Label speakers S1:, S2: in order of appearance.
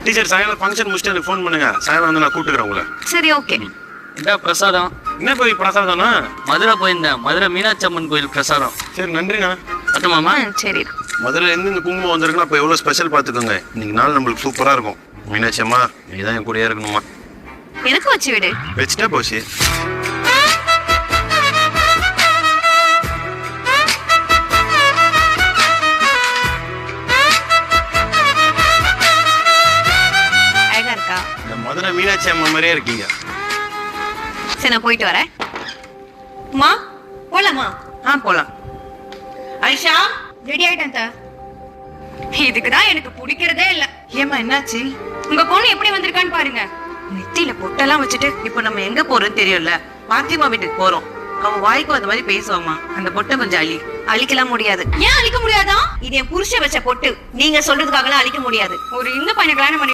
S1: Teacher சாயங்காலம் function முடிச்சுட்டு எனக்கு ஃபோன் பண்ணுங்க. சாயங்காலம் வந்து நான் கூப்பிட்டுக்கிறேன் உங்களை.
S2: சரி, ஓகே.
S3: இதான் பிரசாதம்.
S1: என்ன போய் பிரசாதம்னா?
S3: மதுரை போயிருந்தேன். மதுரை மீனாட்சி அம்மன் கோயில் பிரசாதம்.
S1: சரி, நன்றிண்ணா.
S3: அட்டமாமா.
S2: சரி.
S1: மதுரையிலேருந்து இந்த குங்குமம் வந்திருக்குன்னா அப்போ எவ்வளோ ஸ்பெஷல் பார்த்துக்கோங்க. இன்னைக்கு நாள் நம்மளுக்கு சூப்பராக இருக்கும். மீனாட்சி அம்மா நீ தான் என் கூடயே இருக்கணுமா?
S2: எனக்கு வச்சு விடு.
S1: வச்சுட்டா போச்சு.
S2: அழகா இருக்கா?
S1: இந்த மதுரை மீனாட்சி அம்மா மாதிரியே இருக்கீங்க.
S2: சரி, நான் போயிட்டு வரேன். மா போலாமா?
S4: போலாம். ஐஷா
S2: ரெடி ஆயிட்டேன். இதுக்குதான் எனக்கு பிடிக்கிறதே இல்ல.
S4: ஏமா என்னாச்சு?
S2: உங்க பொண்ணு எப்படி வந்திருக்கான்னு பாருங்க.
S4: நெத்தியில பொட்டெல்லாம் வச்சுட்டு இப்ப நம்ம எங்க போறோம்னு தெரியும்ல. பாத்திமா வீட்டுக்கு போறோம். அவ வாய்க்கு அந்த மாதிரி பேசுவாமா. அந்த பொட்டை கொஞ்சம்
S2: அழிக்கலாம் முடியாது. ஏன் அழிக்க முடியாதா? இது என் புருஷ வச்ச பொட்டு. நீங்க சொல்றதுக்காக அழிக்க முடியாது. ஒரு இந்த பையனை கல்யாணம் பண்ணி